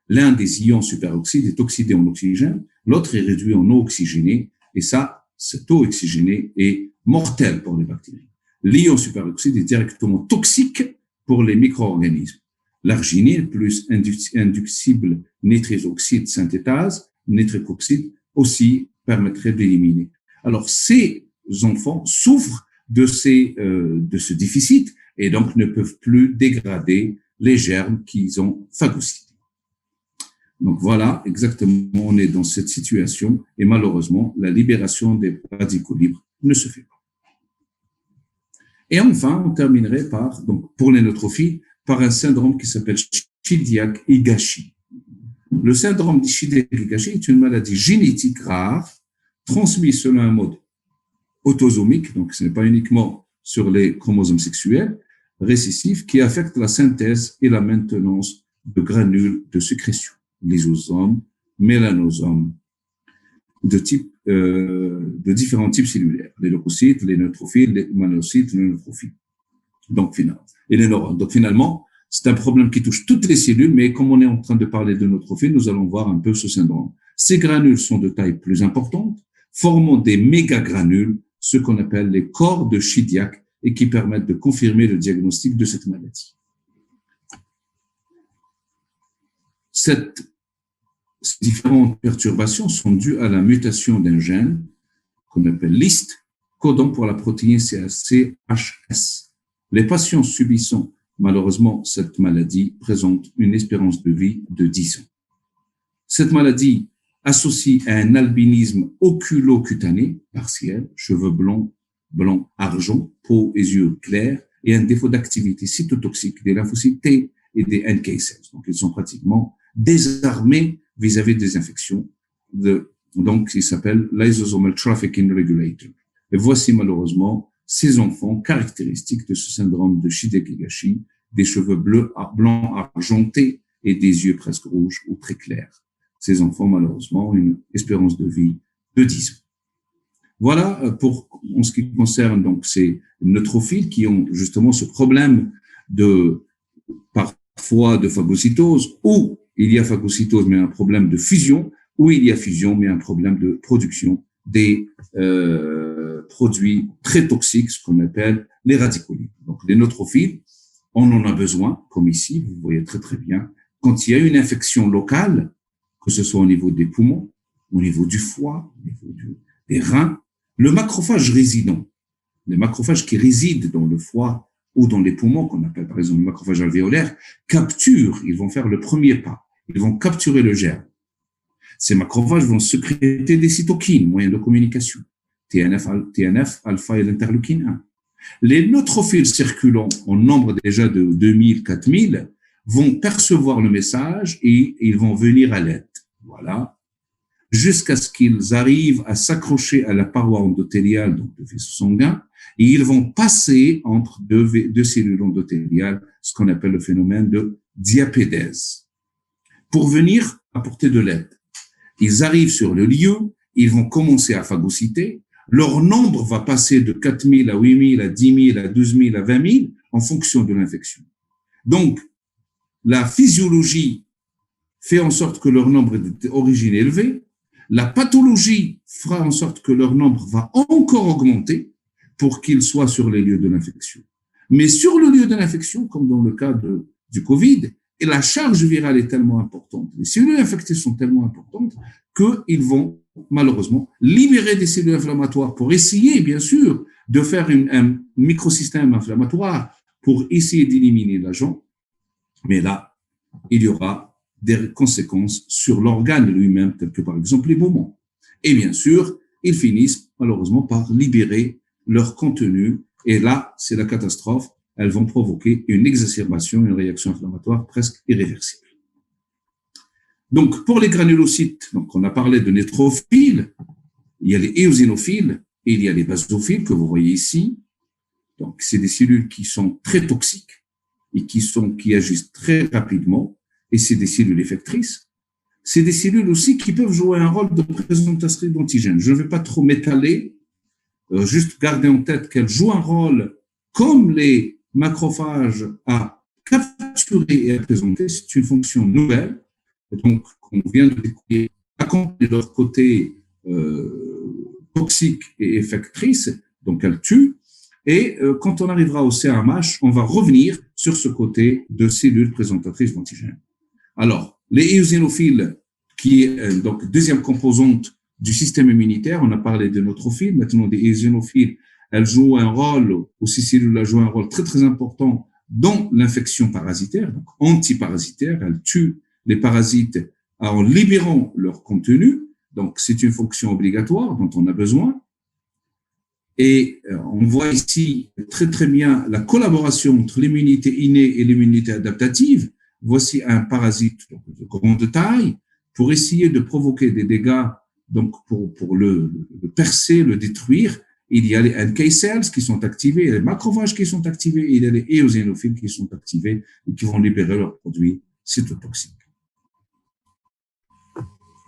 L'un des ions superoxydes est oxydé en oxygène, l'autre est réduit en eau oxygénée, et ça, cette eau oxygénée est mortelle pour les bactéries. L'ion superoxyde est directement toxique pour les micro-organismes. L'arginine plus inducible nitrisoxyde synthétase, nitricoxyde, aussi permettrait d'éliminer. Alors, ces enfants souffrent de ce déficit et donc ne peuvent plus dégrader les germes qu'ils ont phagocytés. Donc voilà, exactement, on est dans cette situation et malheureusement, la libération des radicaux libres ne se fait pas. Et enfin, on terminerait par, donc pour les neutrophiles, par un syndrome qui s'appelle Chidiac-Higashi. Le syndrome de Chidiac-Higashi est une maladie génétique rare, transmise selon un mode autosomique, donc ce n'est pas uniquement sur les chromosomes sexuels, récessifs, qui affecte la synthèse et la maintenance de granules de sécrétion, lysosomes, mélanosomes, de différents types cellulaires, les leucocytes, les neutrophiles, les monocytes, les neutrophiles. Donc, et les neurones. Donc, finalement, c'est un problème qui touche toutes les cellules, mais comme on est en train de parler de neutrophiles, nous allons voir un peu ce syndrome. Ces granules sont de taille plus importante, formant des mégagranules, ce qu'on appelle les corps de Chidiac, et qui permettent de confirmer le diagnostic de cette maladie. Ces différentes perturbations sont dues à la mutation d'un gène qu'on appelle LIST, codant pour la protéine CHS. Les patients subissant malheureusement cette maladie présentent une espérance de vie de 10 ans. Cette maladie associe à un albinisme oculocutané partiel, cheveux blancs, argent, peau et yeux clairs, et un défaut d'activité cytotoxique des lymphocytes T et des NK cells. Donc, ils sont pratiquement désarmés vis-à-vis des infections. Donc, il s'appelle lysosomal trafficking regulator. Et voici malheureusement ces enfants caractéristiques de ce syndrome de Chidiac-Higashi, des cheveux blancs argentés et des yeux presque rouges ou très clairs. Ces enfants, malheureusement, ont une espérance de vie de 10 ans. Voilà en ce qui concerne donc ces neutrophiles qui ont justement ce problème de parfois de phagocytose, où il y a phagocytose mais un problème de fusion, où il y a fusion mais un problème de production des produits très toxiques, ce qu'on appelle les radicaux libres. Donc les neutrophiles, on en a besoin, comme ici, vous voyez très très bien, quand il y a une infection locale, que ce soit au niveau des poumons, au niveau du foie, au niveau des reins, le macrophage résident, les macrophages qui résident dans le foie ou dans les poumons, qu'on appelle par exemple le macrophage alvéolaire, capturent, ils vont faire le premier pas, ils vont capturer le germe. Ces macrophages vont sécréter des cytokines, moyens de communication, TNF, alpha et l'interleukine 1. Les neutrophiles circulant en nombre déjà de 2000, 4000 vont percevoir le message et ils vont venir à l'aide. Voilà. Jusqu'à ce qu'ils arrivent à s'accrocher à la paroi endothéliale, donc le vaisseau sanguin, et ils vont passer entre deux cellules endothéliales, ce qu'on appelle le phénomène de diapédèse, pour venir apporter de l'aide. Ils arrivent sur le lieu, ils vont commencer à phagocyter, leur nombre va passer de 4000 à 8000, à 10 000, à 12 000, à 20 000, en fonction de l'infection. Donc, la physiologie fait en sorte que leur nombre est d'origine élevée, la pathologie fera en sorte que leur nombre va encore augmenter pour qu'ils soient sur les lieux de l'infection. Mais sur le lieu de l'infection, comme dans le cas du Covid, et la charge virale est tellement importante, les cellules infectées sont tellement importantes qu'ils vont malheureusement libérer des cellules inflammatoires pour essayer, bien sûr, de faire un microsystème inflammatoire pour essayer d'éliminer l'agent. Mais là, il y aura des conséquences sur l'organe lui-même, tel que par exemple les poumons. Et bien sûr, ils finissent malheureusement par libérer leur contenu. Et là, c'est la catastrophe. Elles vont provoquer une exacerbation, une réaction inflammatoire presque irréversible. Donc, pour les granulocytes, donc on a parlé de neutrophiles, il y a les éosinophiles et il y a les basophiles que vous voyez ici. Donc, c'est des cellules qui sont très toxiques et qui agissent très rapidement. Et c'est des cellules effectrices. C'est des cellules aussi qui peuvent jouer un rôle de présentatrice d'antigènes. Je ne vais pas trop m'étaler, juste garder en tête qu'elles jouent un rôle comme les macrophages à capturer et à présenter. C'est une fonction nouvelle. Et donc, on vient de découvrir, accompagner leur côté toxique et effectrice, donc elles tuent. Et quand on arrivera au CRMH, on va revenir sur ce côté de cellules présentatrices d'antigènes. Alors, les éosinophiles, qui est donc deuxième composante du système immunitaire, on a parlé de neutrophiles, maintenant des éosinophiles, elles jouent un rôle, ces cellules-là jouent un rôle très très important dans l'infection parasitaire, donc antiparasitaire, elles tuent les parasites en libérant leur contenu. Donc, c'est une fonction obligatoire dont on a besoin. Et on voit ici très très bien la collaboration entre l'immunité innée et l'immunité adaptative. Voici un parasite de grande taille pour essayer de provoquer des dégâts, donc pour le percer, le détruire. Il y a les NK cells qui sont activés, les macrophages qui sont activés, et il y a les éosinophiles qui sont activés et qui vont libérer leurs produits cytotoxiques.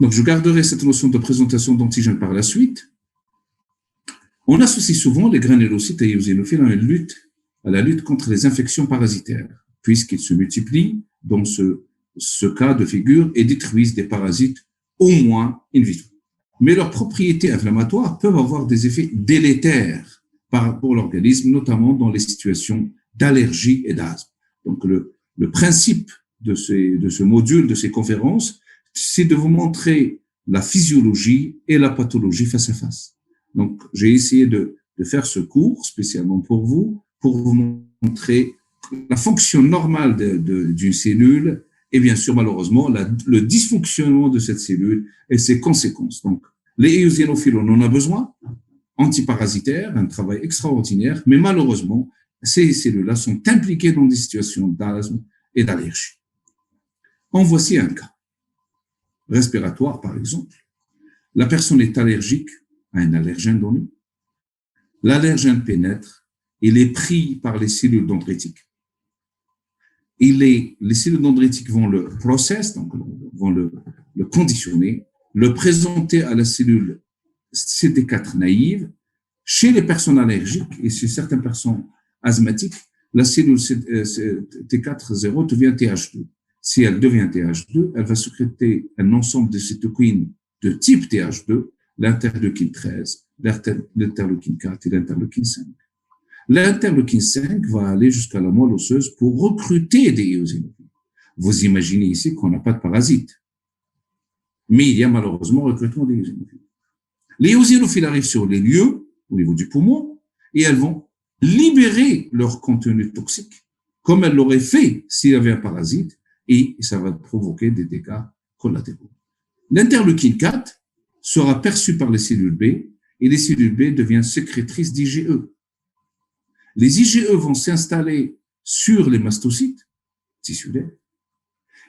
Donc, je garderai cette notion de présentation d'antigènes par la suite. On associe souvent les granulocytes et éosinophiles à la lutte contre les infections parasitaires, puisqu'ils se multiplient dans ce cas de figure et détruisent des parasites au moins in vitro. Mais leurs propriétés inflammatoires peuvent avoir des effets délétères pour l'organisme, notamment dans les situations d'allergie et d'asthme. Donc, le principe de ce module, de ces conférences, c'est de vous montrer la physiologie et la pathologie face à face. Donc, j'ai essayé de faire ce cours spécialement pour vous montrer la fonction normale d'une cellule et bien sûr, malheureusement, le dysfonctionnement de cette cellule et ses conséquences. Donc, les éosinophiles, on en a besoin, antiparasitaires, un travail extraordinaire, mais malheureusement, ces cellules-là sont impliquées dans des situations d'asthme et d'allergie. En voici un cas. Respiratoire, par exemple. La personne est allergique à un allergène donné. L'allergène pénètre, il est pris par les cellules dendritiques. Les cellules dendritiques vont le process, donc vont le conditionner, le présenter à la cellule CD4 naïve. Chez les personnes allergiques et chez certaines personnes asthmatiques, la cellule T4-0 devient TH2. Si elle devient TH2, elle va sécréter un ensemble de cytokines de type TH2, l'interleukine 13, l'interleukine 4 et l'interleukine 5. L'interleukine 5 va aller jusqu'à la moelle osseuse pour recruter des éosinophiles. Vous imaginez ici qu'on n'a pas de parasites. Mais il y a malheureusement recrutement des éosinophiles. Les éosinophiles arrivent sur les lieux, au niveau du poumon, et elles vont libérer leur contenu toxique, comme elles l'auraient fait s'il y avait un parasite, et ça va provoquer des dégâts collatéraux. L'interleukine 4 sera perçue par les cellules B, et les cellules B deviennent sécrétrices d'IgE. Les IgE vont s'installer sur les mastocytes tissulaires,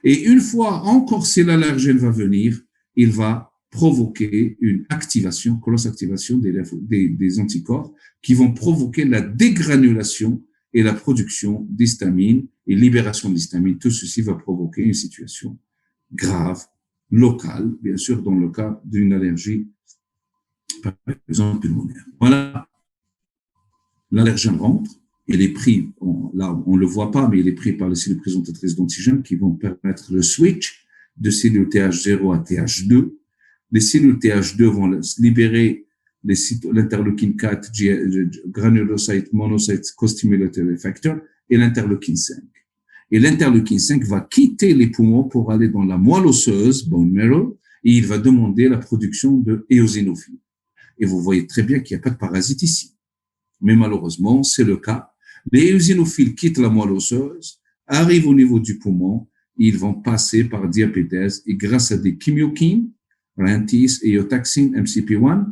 et une fois encore, si l'allergène va venir, il va provoquer une activation, colossactivation des anticorps qui vont provoquer la dégranulation et la production d'histamine et libération d'histamine. Tout ceci va provoquer une situation grave, locale, bien sûr, dans le cas d'une allergie, par exemple, pulmonaire. Voilà. L'allergène rentre, il est pris, là on ne le voit pas, mais il est pris par les cellules présentatrices d'antigènes qui vont permettre le switch de cellules TH0 à TH2. Les cellules TH2 vont libérer l'interleukine 4, granulocyte, monocyte, co-stimulatory factor, et l'interleukine 5. Et l'interleukine 5 va quitter les poumons pour aller dans la moelle osseuse, bone marrow, et il va demander la production de éosinophiles. Et vous voyez très bien qu'il n'y a pas de parasite ici. Mais malheureusement, c'est le cas. Les éosinophiles quittent la moelle osseuse, arrivent au niveau du poumon, ils vont passer par diapétèse et grâce à des chymokines, Rantis, Eotaxin, MCP1,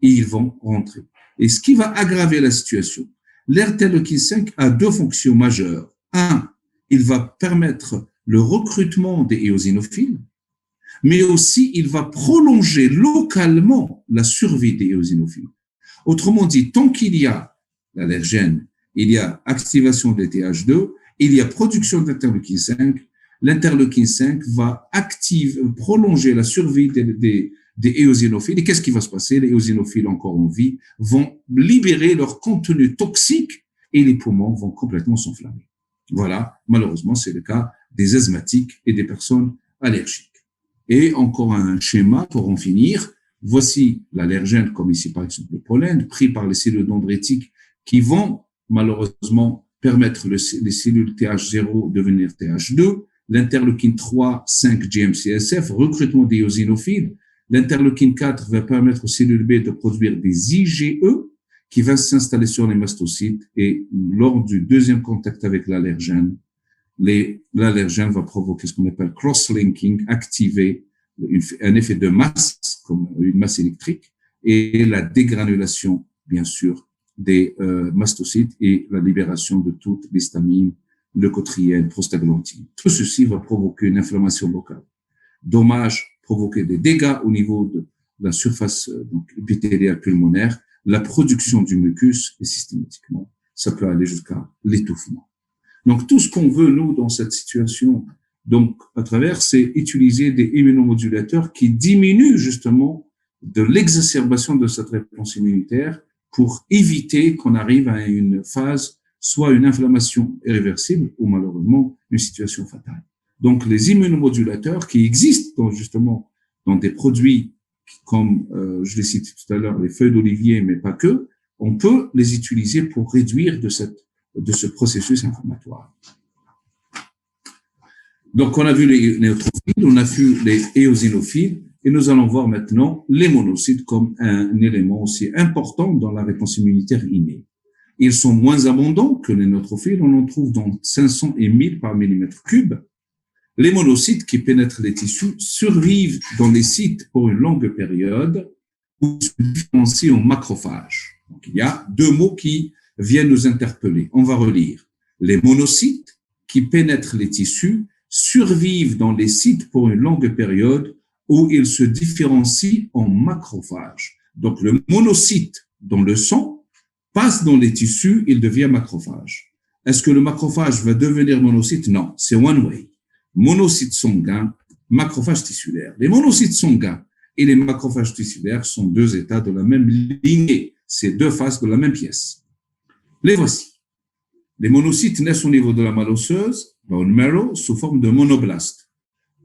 et ils vont rentrer. Et ce qui va aggraver la situation, l'interleukine 5 a deux fonctions majeures. Un, il va permettre le recrutement des éosinophiles, mais aussi il va prolonger localement la survie des éosinophiles. Autrement dit, tant qu'il y a l'allergène, il y a activation des TH2, il y a production d'interleukine 5, l'interleukine 5 va prolonger la survie des éosinophiles. Et qu'est-ce qui va se passer? Les éosinophiles encore en vie vont libérer leur contenu toxique et les poumons vont complètement s'enflammer. Voilà, malheureusement, c'est le cas des asthmatiques et des personnes allergiques. Et encore un schéma pour en finir. Voici l'allergène, comme ici par exemple le pollen, pris par les cellules dendritiques qui vont malheureusement permettre les cellules TH0 devenir TH2, l'interleukine 3, 5, GM-CSF, recrutement des éosinophiles, l'interleukine 4 va permettre aux cellules B de produire des IgE qui va s'installer sur les mastocytes et lors du deuxième contact avec l'allergène, l'allergène va provoquer ce qu'on appelle cross-linking, activer un effet de masse, comme une masse électrique, et la dégranulation, bien sûr, des mastocytes et la libération de toute l'histamine, leucotriène, prostaglandine. Tout ceci va provoquer une inflammation locale. Dommage, provoquer des dégâts au niveau de la surface donc, épithéliale pulmonaire, la production du mucus et systématiquement, ça peut aller jusqu'à l'étouffement. Donc, tout ce qu'on veut, nous, dans cette situation, donc, à travers, c'est utiliser des immunomodulateurs qui diminuent justement de l'exacerbation de cette réponse immunitaire pour éviter qu'on arrive à une phase, soit une inflammation irréversible ou malheureusement une situation fatale. Donc, les immunomodulateurs qui existent justement dans des produits comme, je l'ai cité tout à l'heure, les feuilles d'olivier, mais pas que, on peut les utiliser pour réduire de ce processus inflammatoire. Donc, on a vu les neutrophiles, on a vu les éosinophiles, et nous allons voir maintenant les monocytes comme un élément aussi important dans la réponse immunitaire innée. Ils sont moins abondants que les neutrophiles, on en trouve dans 500 et 1000 par millimètre cube. Les monocytes qui pénètrent les tissus survivent dans les sites pour une longue période ou se différencient en macrophages. Donc, il y a deux mots qui viennent nous interpeller. On va relire. Les monocytes qui pénètrent les tissus survivent dans les sites pour une longue période où ils se différencient en macrophages. Donc, le monocyte dans le sang passe dans les tissus, il devient macrophage. Est-ce que le macrophage va devenir monocyte? Non, c'est one way. Monocytes sanguins, macrophages tissulaires. Les monocytes sanguins et les macrophages tissulaires sont deux états de la même lignée. C'est deux faces de la même pièce. Les voici. Les monocytes naissent au niveau de la malle osseuse, bone marrow, sous forme de monoblastes.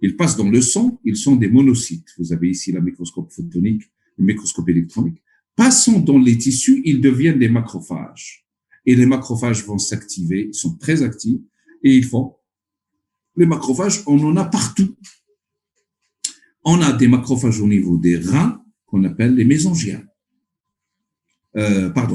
Ils passent dans le sang, ils sont des monocytes. Vous avez ici la microscope photonique, le microscope électronique. Passant dans les tissus, ils deviennent des macrophages. Et les macrophages vont s'activer, ils sont très actifs, et ils font. Les macrophages, on en a partout. On a des macrophages au niveau des reins, qu'on appelle les mésangiales.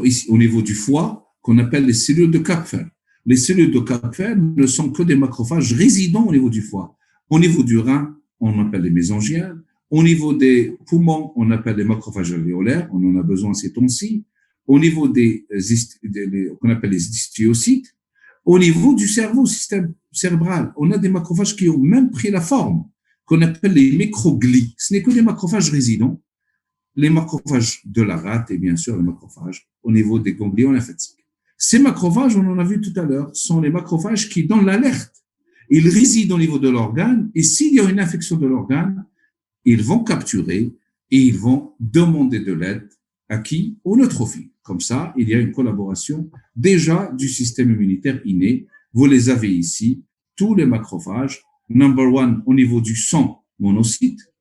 Ici, au niveau du foie, qu'on appelle les cellules de Kapfer. Les cellules de Kapfer ne sont que des macrophages résidents au niveau du foie. Au niveau du rein, on appelle les mésangiales. Au niveau des poumons, on appelle les macrophages alvéolaires. On en a besoin ces temps-ci. Au niveau qu'on appelle les histiocytes. Au niveau du cerveau, système cérébral, on a des macrophages qui ont même pris la forme, qu'on appelle les microglies. Ce n'est que des macrophages résidents. Les macrophages de la rate et bien sûr les macrophages au niveau des ganglions lymphatiques. Ces macrophages, on en a vu tout à l'heure, sont les macrophages qui donnent l'alerte. Ils résident au niveau de l'organe et s'il y a une infection de l'organe, ils vont capturer et ils vont demander de l'aide à qui? Aux neutrophiles. Comme ça, il y a une collaboration déjà du système immunitaire inné. Vous les avez ici, tous les macrophages. Number one, au niveau du sang, monocytes.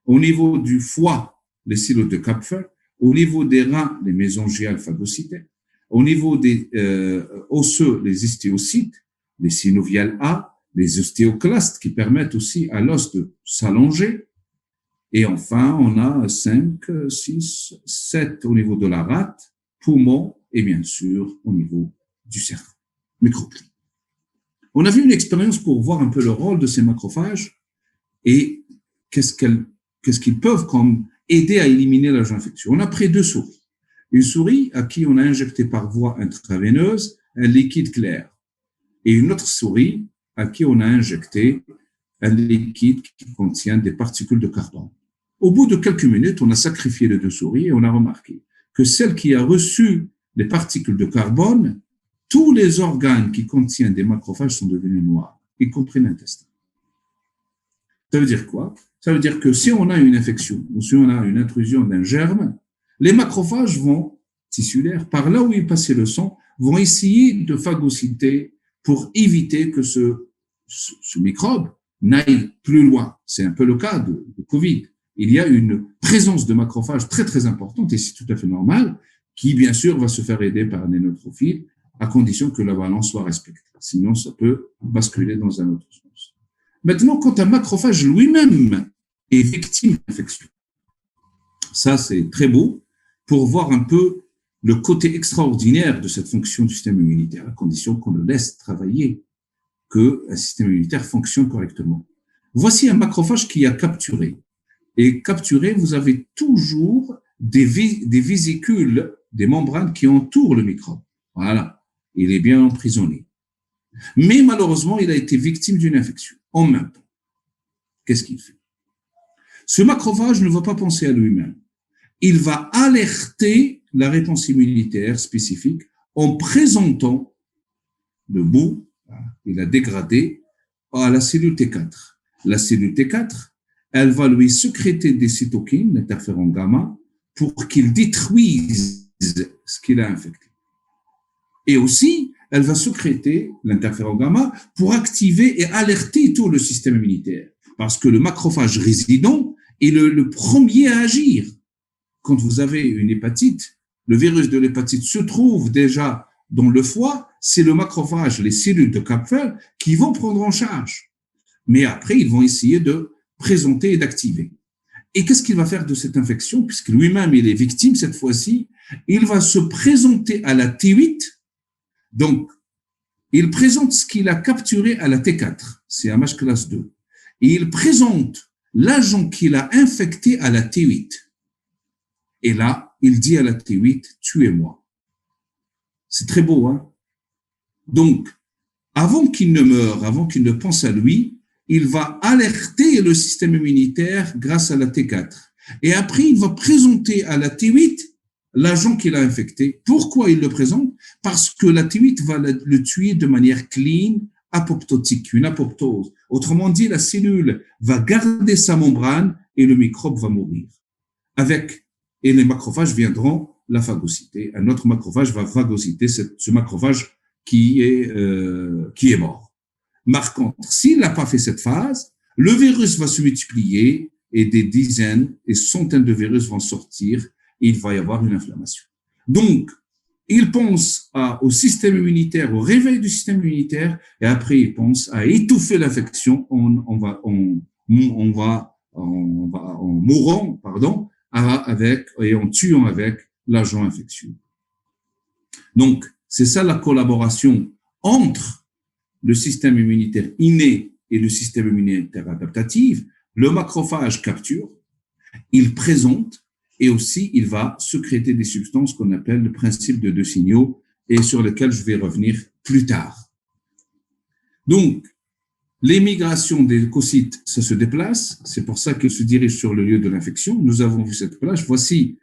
Au niveau du foie, les cellules de Kapfer. Au niveau des reins, les mésangiales phagocytaires. Au niveau des osseux, les histiocytes, les synoviales A, les ostéoclastes qui permettent aussi à l'os de s'allonger. Et enfin, on a 5, 6, 7 au niveau de la rate, poumon et bien sûr au niveau du cerveau, microglie. On a vu une expérience pour voir un peu le rôle de ces macrophages et qu'est-ce qu'ils peuvent comme aider à éliminer l'agent infectieux. On a pris deux souris. Une souris à qui on a injecté par voie intraveineuse un liquide clair et une autre souris à qui on a injecté un liquide qui contient des particules de carbone. Au bout de quelques minutes, on a sacrifié les deux souris et on a remarqué que celle qui a reçu les particules de carbone, tous les organes qui contiennent des macrophages sont devenus noirs, y compris l'intestin. Ça veut dire quoi? Ça veut dire que si on a une infection ou si on a une intrusion d'un germe, les macrophages vont, tissulaires, par là où il passait le sang, vont essayer de phagocyter pour éviter que ce microbe n'aille plus loin. C'est un peu le cas de Covid. Il y a une présence de macrophages très, très importante, et c'est tout à fait normal, qui, bien sûr, va se faire aider par les neutrophiles, à condition que la balance soit respectée. Sinon, ça peut basculer dans un autre sens. Maintenant, quand un macrophage lui-même est victime d'infection, ça, c'est très beau pour voir un peu le côté extraordinaire de cette fonction du système immunitaire, à condition qu'on le laisse travailler. qu'un système immunitaire fonctionne correctement. Voici un macrophage qui a capturé. Et capturé, vous avez toujours des vésicules, des membranes qui entourent le microbe. Voilà, il est bien emprisonné. Mais malheureusement, il a été victime d'une infection en même temps. Qu'est-ce qu'il fait? Ce macrophage ne va pas penser à lui-même. Il va alerter la réponse immunitaire spécifique en présentant le bout, il a dégradé, à la cellule T4. La cellule T4, elle va lui sécréter des cytokines, l'interféron gamma, pour qu'il détruise ce qu'il a infecté. Et aussi, elle va sécréter l'interféron gamma pour activer et alerter tout le système immunitaire. Parce que le macrophage résident est le premier à agir. Quand vous avez une hépatite, le virus de l'hépatite se trouve déjà dans le foie, c'est le macrophage, les cellules de Kapfer, qui vont prendre en charge. Mais après, ils vont essayer de présenter et d'activer. Et qu'est-ce qu'il va faire de cette infection? Puisque lui-même, il est victime cette fois-ci, il va se présenter à la T8. Donc, il présente ce qu'il a capturé à la T4, c'est un MH classe 2. Et il présente l'agent qu'il a infecté à la T8. Et là, il dit à la T8, tuez-moi. C'est très beau, hein? Donc, avant qu'il ne meure, avant qu'il ne pense à lui, il va alerter le système immunitaire grâce à la T4. Et après, il va présenter à la T8 l'agent qu'il a infecté. Pourquoi il le présente? Parce que la T8 va le tuer de manière clean, apoptotique, une apoptose. Autrement dit, la cellule va garder sa membrane et le microbe va mourir. Et les macrophages viendront la phagocyter. Un autre macrophage va phagocyter ce macrophage qui est mort. Par contre, s'il n'a pas fait cette phase, le virus va se multiplier et des dizaines et centaines de virus vont sortir et il va y avoir une inflammation. Donc, il pense au système immunitaire, au réveil du système immunitaire, et après il pense à étouffer l'infection en mourant, et en tuant avec l'agent infectieux. Donc, c'est ça la collaboration entre le système immunitaire inné et le système immunitaire adaptatif. Le macrophage capture, il présente, et aussi il va sécréter des substances qu'on appelle le principe de deux signaux et sur lesquels je vais revenir plus tard. Donc, les migrations des leucocytes, ça se déplace, c'est pour ça qu'ils se dirigent sur le lieu de l'infection. Nous avons vu cette plage. Voici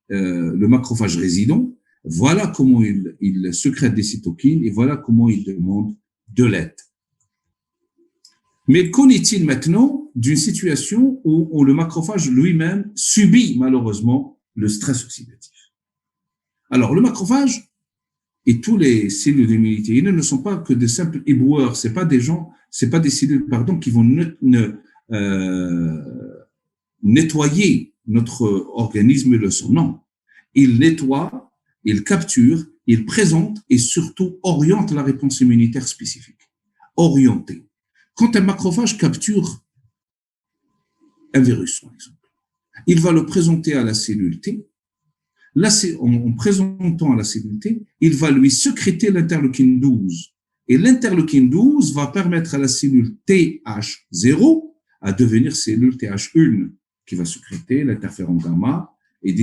le macrophage résident. Voilà comment il sécrète des cytokines et voilà comment il demande de l'aide. Mais qu'en est-il maintenant d'une situation où le macrophage lui-même subit malheureusement le stress oxydatif? Alors, le macrophage et tous les cellules d'immunité innée ne sont pas que des simples éboueurs, c'est pas des cellules, qui vont nettoyer notre organisme et le sang. Non. Ils nettoient, ils capturent, ils présentent et surtout orientent la réponse immunitaire spécifique. Orienter. Quand un macrophage capture un virus, par exemple, il va le présenter à la cellule T. Là, en présentant à la cellule T, il va lui sécréter l'interleukine 12. Et l'interleukine 12 va permettre à la cellule TH0 à devenir cellule TH1, qui va sécréter l'interféron gamma et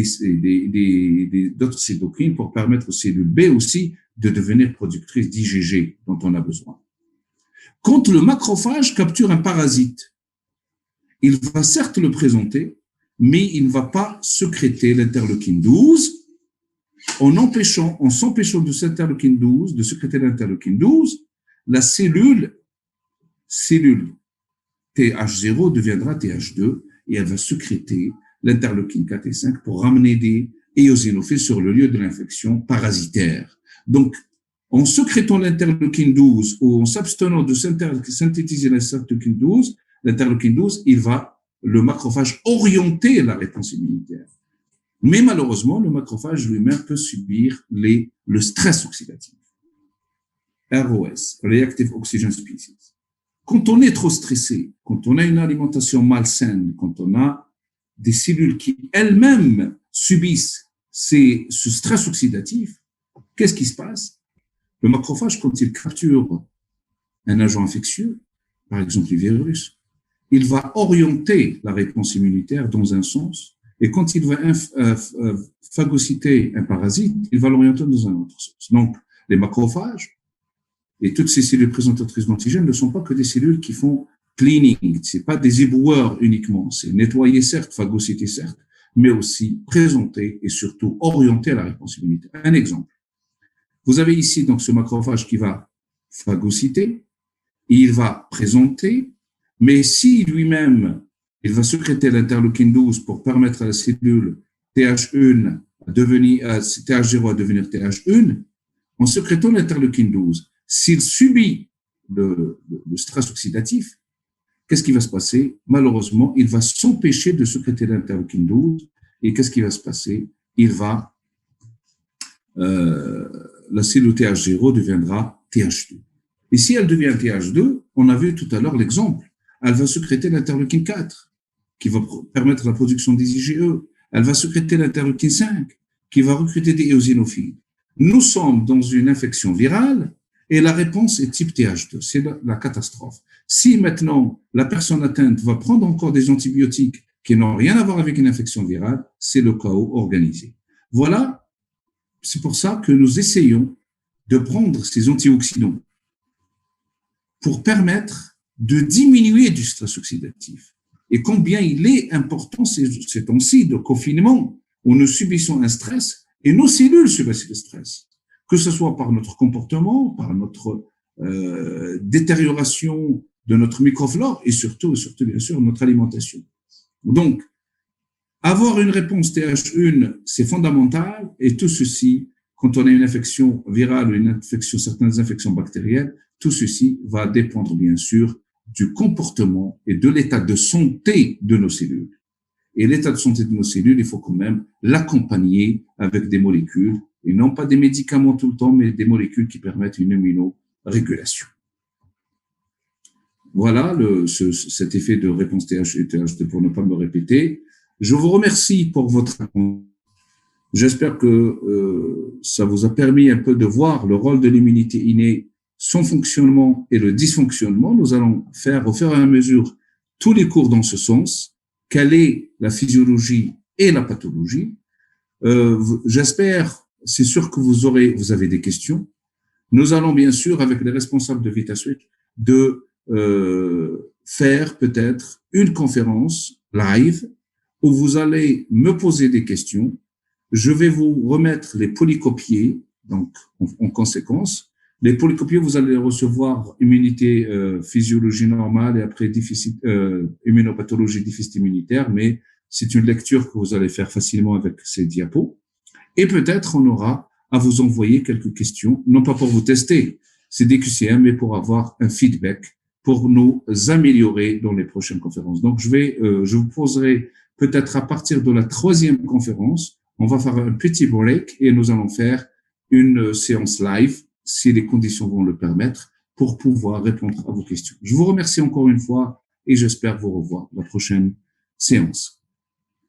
d'autres cytokines pour permettre aux cellules B aussi de devenir productrices d'IgG dont on a besoin. Quand le macrophage capture un parasite, il va certes le présenter, mais il ne va pas sécréter l'interleukine 12 en s'empêchant de cette interleukine 12, de sécréter l'interleukine 12, la cellule TH0 deviendra TH2 et elle va sécréter l'interleukine 4 et 5 pour ramener des éosinophiles sur le lieu de l'infection parasitaire. Donc, en sécrétant l'interleukine 12 ou en s'abstenant de synthétiser l'interleukine 12, le macrophage orienter la réponse immunitaire. Mais malheureusement, le macrophage lui-même peut subir le stress oxydatif. ROS, Reactive Oxygen Species. Quand on est trop stressé, quand on a une alimentation malsaine, quand on a des cellules qui elles-mêmes subissent ce stress oxydatif, qu'est-ce qui se passe? Le macrophage, quand il capture un agent infectieux, par exemple le virus, il va orienter la réponse immunitaire dans un sens, et quand il va phagocyter un parasite, il va l'orienter dans un autre sens. Donc, les macrophages et toutes ces cellules présentatrices d'antigènes ne sont pas que des cellules qui font cleaning, c'est pas des éboueurs uniquement, c'est nettoyer certes, phagocyter certes, mais aussi présenter et surtout orienter la réponse immunitaire. Un exemple. Vous avez ici donc ce macrophage qui va phagocyter, il va présenter, mais si lui-même, il va sécréter l'interleukine 12 pour permettre à la cellule TH1 TH0 à devenir TH1, en sécrétant l'interleukine 12, s'il subit le stress oxydatif, qu'est-ce qui va se passer? Malheureusement, il va s'empêcher de sécréter l'interleukine 12, et qu'est-ce qui va se passer? La cellule TH0 deviendra TH2. Et si elle devient TH2, on a vu tout à l'heure l'exemple, elle va sécréter l'interleukine 4, qui va permettre la production des IgE. Elle va sécréter l'interleukine 5, qui va recruter des éosinophiles. Nous sommes dans une infection virale et la réponse est type TH2. C'est la catastrophe. Si maintenant la personne atteinte va prendre encore des antibiotiques qui n'ont rien à voir avec une infection virale, c'est le chaos organisé. Voilà, c'est pour ça que nous essayons de prendre ces antioxydants pour permettre de diminuer du stress oxydatif. Et combien il est important ces temps-ci de confinement où nous subissons un stress et nos cellules subissent le stress, que ce soit par notre comportement, par notre détérioration de notre microflore et surtout, bien sûr, notre alimentation. Donc, avoir une réponse TH1, c'est fondamental, et tout ceci, quand on a une infection virale ou certaines infections bactériennes, tout ceci va dépendre, bien sûr, du comportement et de l'état de santé de nos cellules. Et l'état de santé de nos cellules, il faut quand même l'accompagner avec des molécules, et non pas des médicaments tout le temps, mais des molécules qui permettent une immunorégulation. Voilà cet effet de réponse TH et TH2 pour ne pas me répéter. Je vous remercie pour votre attention. J'espère que ça vous a permis un peu de voir le rôle de l'immunité innée, son fonctionnement et le dysfonctionnement. Nous allons faire au fur et à mesure tous les cours dans ce sens. Quelle est la physiologie et la pathologie? J'espère, c'est sûr que vous avez des questions. Nous allons bien sûr, avec les responsables de VitaSuite, faire peut-être une conférence live où vous allez me poser des questions. Je vais vous remettre les polycopiés, donc en conséquence. Les polycopiés, vous allez recevoir immunité, physiologie normale et après immunopathologie, déficit immunitaire, mais c'est une lecture que vous allez faire facilement avec ces diapos. Et peut-être on aura à vous envoyer quelques questions, non pas pour vous tester, c'est des QCM, mais pour avoir un feedback, pour nous améliorer dans les prochaines conférences. Donc, je vous poserai peut-être à partir de la 3e conférence, on va faire un petit break et nous allons faire une séance live, si les conditions vont le permettre, pour pouvoir répondre à vos questions. Je vous remercie encore une fois et j'espère vous revoir la prochaine séance.